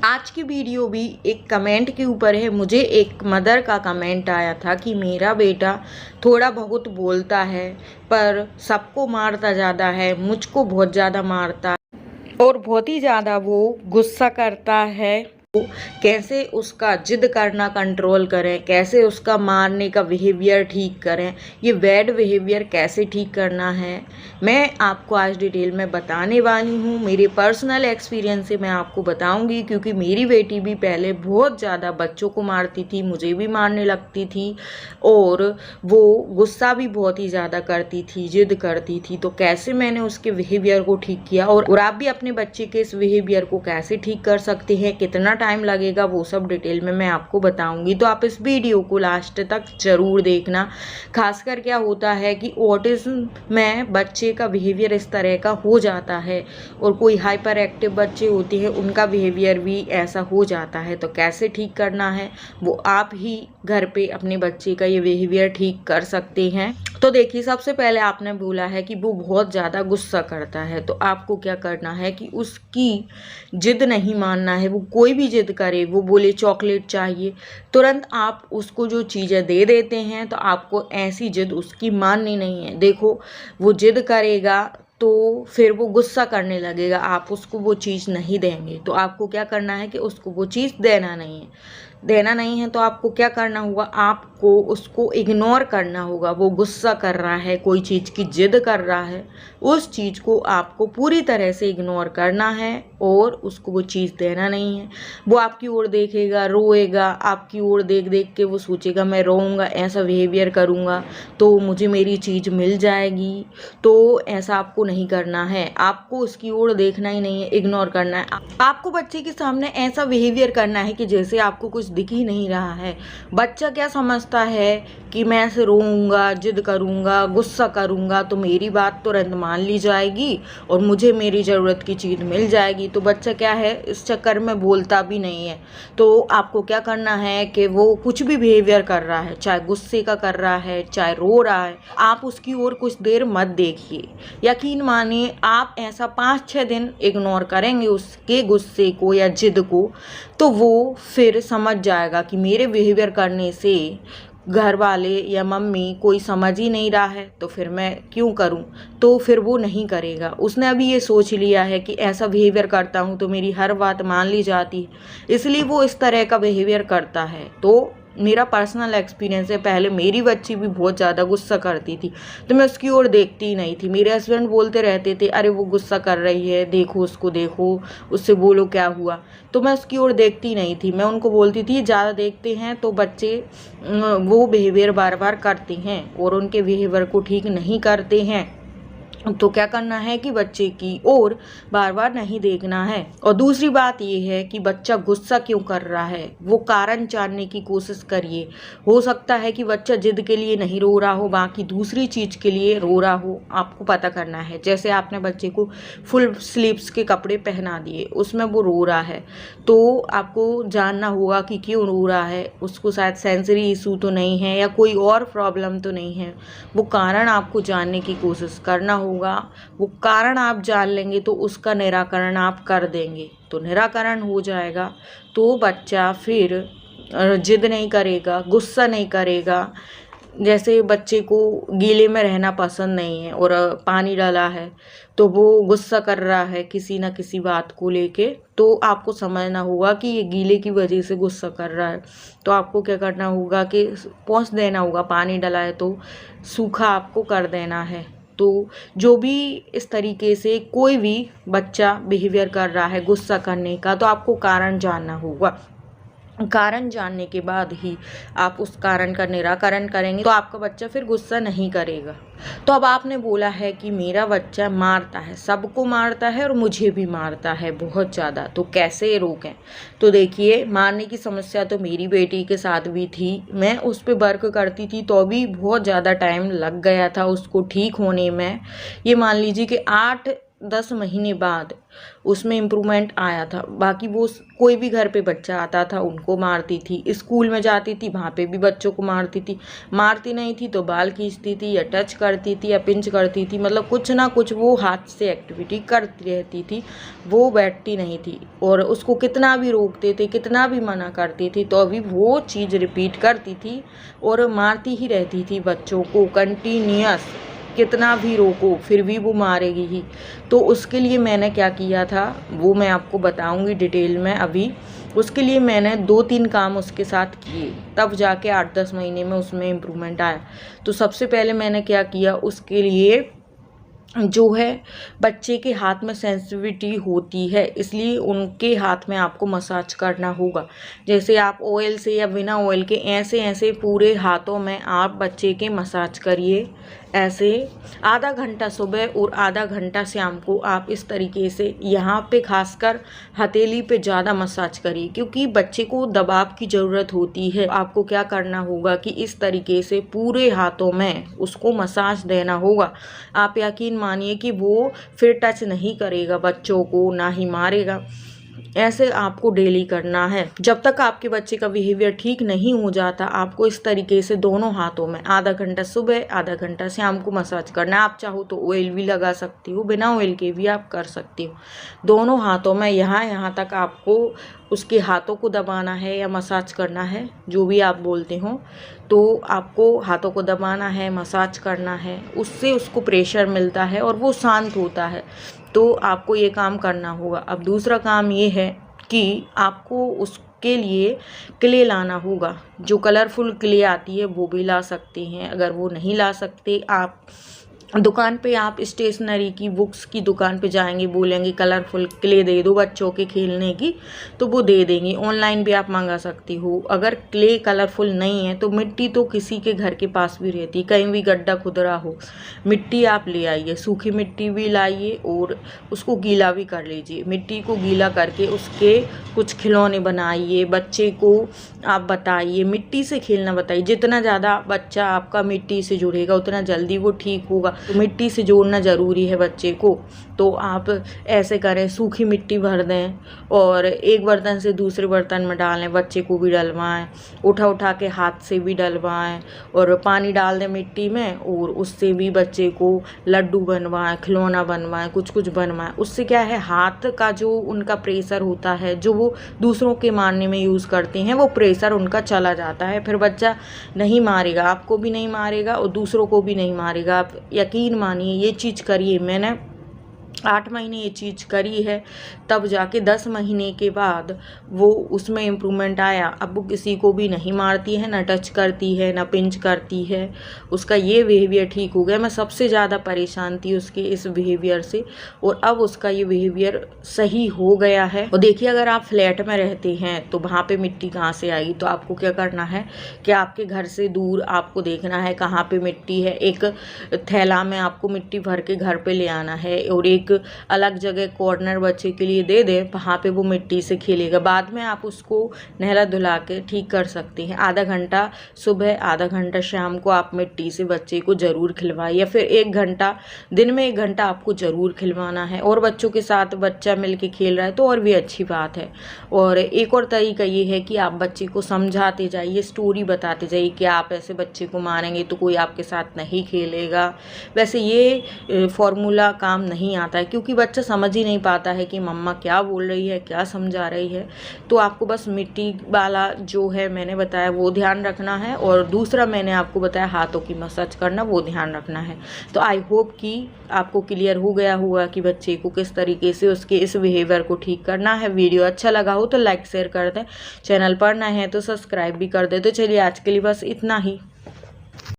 आज की वीडियो भी एक कमेंट के ऊपर है। मुझे एक मदर का कमेंट आया था कि मेरा बेटा थोड़ा बहुत बोलता है पर सबको मारता ज़्यादा है, मुझको बहुत ज़्यादा मारता है और बहुत ही ज़्यादा वो गुस्सा करता है। तो कैसे उसका जिद करना कंट्रोल करें, कैसे उसका मारने का बिहेवियर ठीक करें, ये बैड बिहेवियर कैसे ठीक करना है, मैं आपको आज डिटेल में बताने वाली हूँ। मेरे पर्सनल एक्सपीरियंस से मैं आपको बताऊंगी, क्योंकि मेरी बेटी भी पहले बहुत ज़्यादा बच्चों को मारती थी, मुझे भी मारने लगती थी और वो गुस्सा भी बहुत ही ज़्यादा करती थी, जिद करती थी। तो कैसे मैंने उसके बिहेवियर को ठीक किया और आप भी अपने बच्चे के इस बिहेवियर को कैसे ठीक कर सकते हैं, कितना टाइम लगेगा, वो सब डिटेल में मैं आपको बताऊंगी। तो आप इस वीडियो को लास्ट तक जरूर देखना। खासकर क्या होता है कि ऑटिज्म में बच्चे का बिहेवियर इस तरह का हो जाता है और कोई हाइपर एक्टिव बच्चे होते हैं उनका बिहेवियर भी ऐसा हो जाता है। तो कैसे ठीक करना है वो आप ही घर पे अपने बच्चे का ये बिहेवियर ठीक कर सकते हैं। तो देखिए, सबसे पहले आपने बोला है कि वो बहुत ज़्यादा गुस्सा करता है, तो आपको क्या करना है कि उसकी जिद नहीं मानना है। वो कोई भी जिद करे, वो बोले चॉकलेट चाहिए, तुरंत आप उसको जो चीज़ें दे देते हैं। तो आपको ऐसी जिद उसकी माननी नहीं है। देखो, वो जिद करेगा तो फिर वो गुस्सा करने लगेगा, आप उसको वो चीज़ नहीं देंगे। तो आपको क्या करना है कि उसको वो चीज़ देना नहीं है। तो आपको क्या करना होगा, आपको उसको इग्नोर करना होगा। वो गुस्सा कर रहा है, कोई चीज़ की जिद कर रहा है, उस चीज़ को आपको पूरी तरह से इग्नोर करना है और उसको वो चीज़ देना नहीं है। वो आपकी ओर देखेगा, रोएगा, आपकी ओर देख देख के वो सोचेगा मैं रोऊंगा, ऐसा बिहेवियर करूंगा तो मुझे मेरी चीज़ मिल जाएगी। तो ऐसा आपको नहीं करना है। आपको उसकी ओर देखना ही नहीं है, इग्नोर करना है। आपको बच्चे के सामने ऐसा बिहेवियर करना है कि जैसे आपको कुछ दिख ही नहीं रहा है। बच्चा क्या समझता है कि मैं ऐसे रोऊंगा, जिद करूंगा, गुस्सा करूंगा तो मेरी बात तुरंत मान ली जाएगी और मुझे मेरी ज़रूरत की चीज़ मिल जाएगी। तो बच्चा क्या है, इस चक्कर में बोलता भी नहीं है। तो आपको क्या करना है कि वो कुछ भी बिहेवियर कर रहा है, चाहे गुस्से का कर रहा है, चाहे रो रहा है, आप उसकी ओर कुछ देर मत देखिए। यकीन मानिए, आप ऐसा 5-6 दिन इग्नोर करेंगे उसके गुस्से को या जिद को, तो वो फिर समझ जाएगा कि मेरे बिहेवियर करने से घर वाले या मम्मी कोई समझ ही नहीं रहा है, तो फिर मैं क्यों करूं। तो फिर वो नहीं करेगा। उसने अभी ये सोच लिया है कि ऐसा बिहेवियर करता हूं तो मेरी हर बात मान ली जाती है, इसलिए वो इस तरह का बिहेवियर करता है। तो मेरा पर्सनल एक्सपीरियंस है, पहले मेरी बच्ची भी बहुत ज़्यादा गुस्सा करती थी तो मैं उसकी ओर देखती ही नहीं थी। मेरे हस्बैंड बोलते रहते थे अरे वो गुस्सा कर रही है, देखो उसको, देखो उससे बोलो क्या हुआ। तो मैं उसकी ओर देखती नहीं थी। मैं उनको बोलती थी ज़्यादा देखते हैं तो बच्चे वो बिहेवियर बार बार करते हैं और उनके बिहेवियर को ठीक नहीं करते हैं। तो क्या करना है कि बच्चे की ओर बार बार नहीं देखना है। और दूसरी बात ये है कि बच्चा गुस्सा क्यों कर रहा है, वो कारण जानने की कोशिश करिए। हो सकता है कि बच्चा जिद के लिए नहीं रो रहा हो, बाकी दूसरी चीज़ के लिए रो रहा हो। आपको पता करना है। जैसे आपने बच्चे को फुल स्लीव्स के कपड़े पहना दिए, उसमें वो रो रहा है, तो आपको जानना होगा कि क्यों रो रहा है। उसको शायद सेंसरी इशू तो नहीं है या कोई और प्रॉब्लम तो नहीं है। वो कारण आपको जानने की कोशिश करना होगा। वो कारण आप जान लेंगे तो उसका निराकरण आप कर देंगे। तो निराकरण हो जाएगा तो बच्चा फिर जिद नहीं करेगा, गुस्सा नहीं करेगा। जैसे बच्चे को गीले में रहना पसंद नहीं है और पानी डाला है तो वो गुस्सा कर रहा है किसी ना किसी बात को लेके, तो आपको समझना होगा कि ये गीले की वजह से गुस्सा कर रहा है। तो आपको क्या करना होगा कि पहुँच देना होगा, पानी डाला है तो सूखा आपको कर देना है। तो जो भी इस तरीके से कोई भी बच्चा बिहेवियर कर रहा है गुस्सा करने का, तो आपको कारण जानना होगा। कारण जानने के बाद ही आप उस कारण का निराकरण करेंगे तो आपका बच्चा फिर गुस्सा नहीं करेगा। तो अब आपने बोला है कि मेरा बच्चा मारता है, सबको मारता है और मुझे भी मारता है बहुत ज़्यादा, तो कैसे रोकें। तो देखिए, मारने की समस्या तो मेरी बेटी के साथ भी थी। मैं उस पर वर्क करती थी तो भी बहुत ज़्यादा टाइम लग गया था उसको ठीक होने में। ये मान लीजिए कि 8 8-10 महीने बाद उसमें इम्प्रूवमेंट आया था। बाकी वो कोई भी घर पे बच्चा आता था उनको मारती थी, स्कूल में जाती थी वहाँ पे भी बच्चों को मारती थी, मारती नहीं थी तो बाल खींचती थी या टच करती थी या पिंच करती थी, मतलब कुछ ना कुछ वो हाथ से एक्टिविटी करती रहती थी, वो बैठती नहीं थी। और उसको कितना भी रोकते थे, कितना भी मना करते थे, तो अभी वो चीज़ रिपीट करती थी और मारती ही रहती थी बच्चों को कंटिन्यूअस। कितना भी रोको फिर भी वो मारेगी ही। तो उसके लिए मैंने क्या किया था वो मैं आपको बताऊंगी डिटेल में अभी। उसके लिए मैंने 2-3 काम उसके साथ किए, तब जाके 8-10 महीने में उसमें इम्प्रूवमेंट आया। तो सबसे पहले मैंने क्या किया, उसके लिए जो है बच्चे के हाथ में सेंसिटिविटी होती है, इसलिए उनके हाथ में आपको मसाज करना होगा। जैसे आप ऑयल से या बिना ऑयल के ऐसे ऐसे पूरे हाथों में आप बच्चे के मसाज करिए। ऐसे आधा घंटा सुबह और आधा घंटा शाम को आप इस तरीके से यहाँ पे खासकर हथेली पे ज़्यादा मसाज करिए, क्योंकि बच्चे को दबाव की ज़रूरत होती है। आपको क्या करना होगा कि इस तरीके से पूरे हाथों में उसको मसाज देना होगा। आप यकीन मानिए कि वो फिर टच नहीं करेगा बच्चों को, ना ही मारेगा। ऐसे आपको डेली करना है। जब तक आपके बच्चे का बिहेवियर ठीक नहीं हो जाता, आपको इस तरीके से दोनों हाथों में आधा घंटा सुबह आधा घंटा शाम को मसाज करना है। आप चाहो तो ऑयल भी लगा सकती हो, बिना ऑयल के भी आप कर सकती हो। दोनों हाथों में यहाँ तक आपको उसके हाथों को दबाना है या मसाज करना है, जो भी आप बोलते हो। तो आपको हाथों को दबाना है, मसाज करना है, उससे उसको प्रेशर मिलता है और वो शांत होता है। तो आपको ये काम करना होगा। अब दूसरा काम ये है कि आपको उसके लिए क्ले लाना होगा। जो कलरफुल क्ले आती है वो भी ला सकते हैं। अगर वो नहीं ला सकते, आप दुकान पे आप स्टेशनरी की बुक्स की दुकान पे जाएंगे, बोलेंगे कलरफुल क्ले दे दो बच्चों के खेलने की, तो वो दे देंगे। ऑनलाइन भी आप मंगा सकती हो। अगर क्ले कलरफुल नहीं है तो मिट्टी तो किसी के घर के पास भी रहती है, कहीं भी गड्ढा खुदरा हो, मिट्टी आप ले आइए, सूखी मिट्टी भी लाइए और उसको गीला भी कर लीजिए। मिट्टी को गीला करके उसके कुछ खिलौने बनाइए, बच्चे को आप बताइए, मिट्टी से खेलना बताइए। जितना ज़्यादा बच्चा आपका मिट्टी से जुड़ेगा उतना जल्दी वो ठीक होगा। तो मिट्टी से जोड़ना ज़रूरी है बच्चे को। तो आप ऐसे करें, सूखी मिट्टी भर दें और एक बर्तन से दूसरे बर्तन में डालें, बच्चे को भी डलवाएं, उठा के हाथ से भी डलवाएं और पानी डाल दें मिट्टी में और उससे भी बच्चे को लड्डू बनवाएं, खिलौना बनवाएं, कुछ बनवाएं। उससे क्या है, हाथ का जो उनका प्रेशर होता है, जो वो दूसरों के मारने में यूज़ करते हैं, वो प्रेशर उनका चला जाता है। फिर बच्चा नहीं मारेगा, आपको भी नहीं मारेगा और दूसरों को भी नहीं मारेगा। आप यकीन मानिए, ये चीज़ करिए। मैंने 8 महीने ये चीज़ करी है, तब जाके 10 महीने के बाद वो उसमें इम्प्रूवमेंट आया। अब वो किसी को भी नहीं मारती है, ना टच करती है, ना पिंच करती है। उसका ये बिहेवियर ठीक हो गया। मैं सबसे ज़्यादा परेशान थी उसके इस बिहेवियर से और अब उसका ये बिहेवियर सही हो गया है। और देखिए, अगर आप फ्लैट में रहते हैं तो वहाँ पे मिट्टी कहाँ से आएगी। तो आपको क्या करना है कि आपके घर से दूर आपको देखना है कहाँ पे मिट्टी है। एक थैला में आपको मिट्टी भर के घर पे ले आना है और एक अलग जगह कॉर्नर बच्चे के लिए दे दें, वहाँ पे वो मिट्टी से खेलेगा। बाद में आप उसको नहला धुला के ठीक कर सकते हैं। आधा घंटा सुबह आधा घंटा शाम को आप मिट्टी से बच्चे को ज़रूर खिलवाइए, या फिर 1 घंटा दिन में 1 घंटा आपको ज़रूर खिलवाना है। और बच्चों के साथ बच्चा मिल के खेल रहा है तो और भी अच्छी बात है। और एक और तरीका ये है कि आप बच्चे को समझाते जाइए, स्टोरी बताते जाइए कि आप ऐसे बच्चे को मारेंगे तो कोई आपके साथ नहीं खेलेगा। वैसे ये फॉर्मूला काम नहीं आता है, क्योंकि बच्चा समझ ही नहीं पाता है कि मम्मा क्या बोल रही है, क्या समझा रही है। तो आपको बस मिट्टी वाला जो है मैंने बताया वो ध्यान रखना है, और दूसरा मैंने आपको बताया हाथों की मसाज करना, वो ध्यान रखना है। तो आई होप कि आपको क्लियर हो गया होगा कि बच्चे को किस तरीके से उसके इस बिहेवियर को ठीक करना है। वीडियो अच्छा लगा हो तो लाइक शेयर कर दें, चैनल पर नए हैं तो सब्सक्राइब भी कर दें। तो चलिए आज के लिए बस इतना ही।